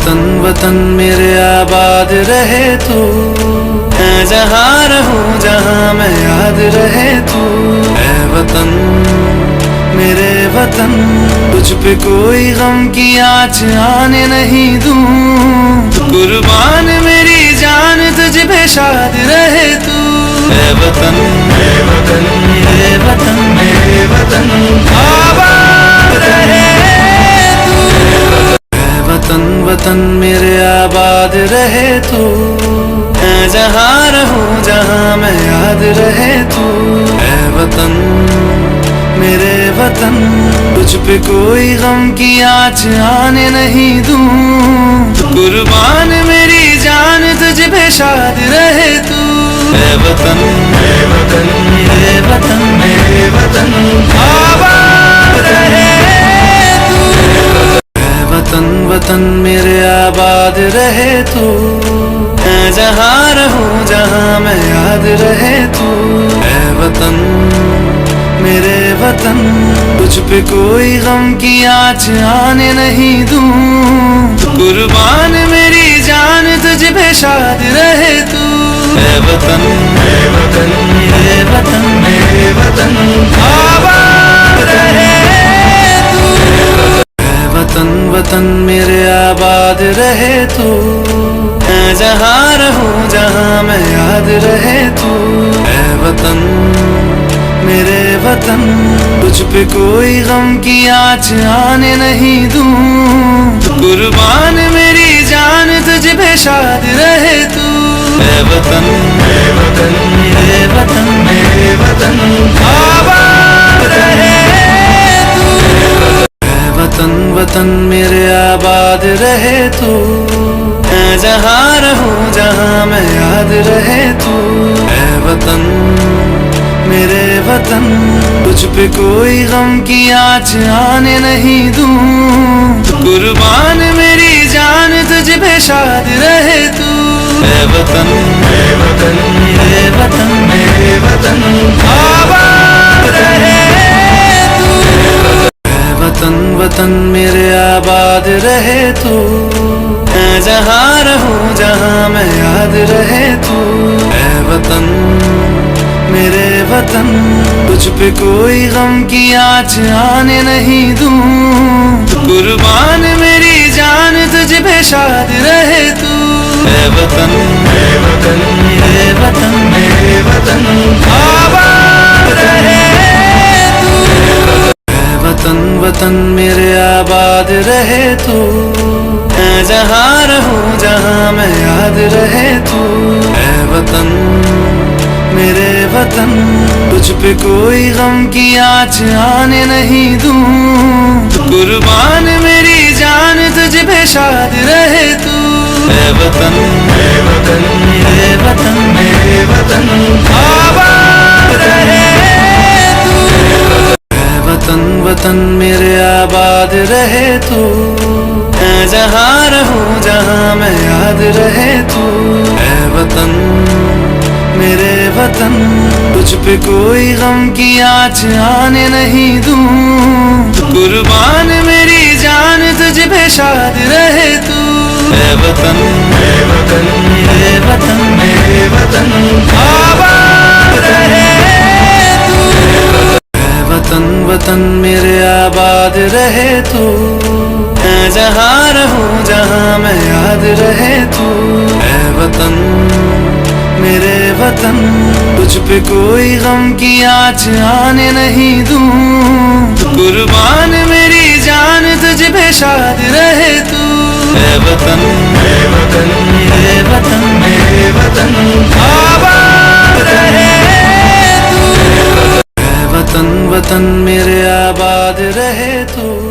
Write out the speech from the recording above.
वतन वतन मेरे आबाद रहे तू, मैं जहाँ रहूं जहाँ मैं याद रहे तू। ऐ वतन मेरे वतन, तुझ पे कोई गम की आँच आने नहीं दूं। कुर्बान मेरी जान तुझ पे शाद रहे तू। ऐ वतन मेरे वतन मेरे वतन मेरे वतन, आबाद रहे तू। ऐ वतन वतन मेरे आबाद रहे तू, मैं जहाँ रहूं जहाँ मैं याद रहे तू। ऐ वतन मेरे वतन, तुझ पे कोई गम की आँच आने नहीं दूं। कुर्बान मेरी जान तुझ पे शाद रहे तू। ऐ वतन मेरे वतन मेरे वतन मेरे वतन, आबाद रहे तू। ऐ वतन वतन मेरे आबाद रहे तू, मैं जहाँ रहूं जहाँ मैं याद रहे तू। ऐ वतन मेरे वतन, तुझ पे कोई गम की आँच आने नहीं दूं। कुर्बान मेरी जान तुझ पे शाद रहे तू। ऐ वतन मेरे वतन मेरे वतन मेरे वतन, आबाद रहे तू। ऐ वतन वतन मेरे आबाद रहे तू, मैं जहाँ रहूं जहाँ मैं याद रहे तू। ऐ वतन मेरे वतन, तुझ पे कोई गम की आँच आने नहीं दूं। कुर्बान मेरी जान तुझ पे शाद रहे तू। ऐ वतन मेरे वतन मेरे वतन मेरे वतन, आबाद रहे तू। ऐ वतन वतन मेरे आबाद रहे तू, मैं जहाँ रहूं जहाँ मैं याद रहे तू। ऐ वतन मेरे वतन, तुझ पे कोई गम की आँच आने नहीं दूं। कुर्बान मेरी जान तुझ पे शाद रहे तू। ऐ वतन मेरे वतन मेरे वतन मेरे वतन, आबाद रहे तू। ऐ वतन वतन मेरे आबाद रहे तू, मैं जहाँ रहूं जहाँ मैं याद रहे तू। ऐ वतन मेरे वतन, तुझ पे कोई गम की आँच आने नहीं दूं। कुर्बान मेरी जान तुझ पे शाद रहे तू। ऐ वतन मेरे वतन मेरे वतन मेरे वतन, आबाद रहे तू। ऐ वतन वतन मेरे आबाद रहे तू, मैं जहाँ रहूं जहाँ मैं याद रहे तू। ऐ वतन मेरे वतन, तुझ पे कोई गम की आँच आने नहीं दूं। कुर्बान मेरी जान तुझ पे शाद रहे तू। ऐ वतन मेरे वतन मेरे वतन मेरे वतन, आबाद रहे तू। ऐ वतन वतन मेरे आबाद रहे तू, मैं जहाँ रहूं जहाँ मैं याद रहे तू। ऐ वतन मेरे वतन, तुझ पे कोई गम की आँच आने नहीं दूं। कुर्बान मेरी जान तुझ पे शाद रहे तू। ऐ वतन मेरे वतन मेरे वतन मेरे वतन, आबाद रहे तू। ऐ वतन वतन मेरे आबाद रहे तू, मैं जहाँ रहूं जहाँ मैं याद रहे तू। ऐ वतन मेरे वतन, तुझ पे कोई गम की आँच आने नहीं दूं। कुर्बान मेरी जान तुझ पे शाद रहे तू। ऐ वतन मेरे वतन मेरे वतन मेरे वतन, आबाद रहे तू। ऐ वतन वतन मेरे आबाद रहे तू।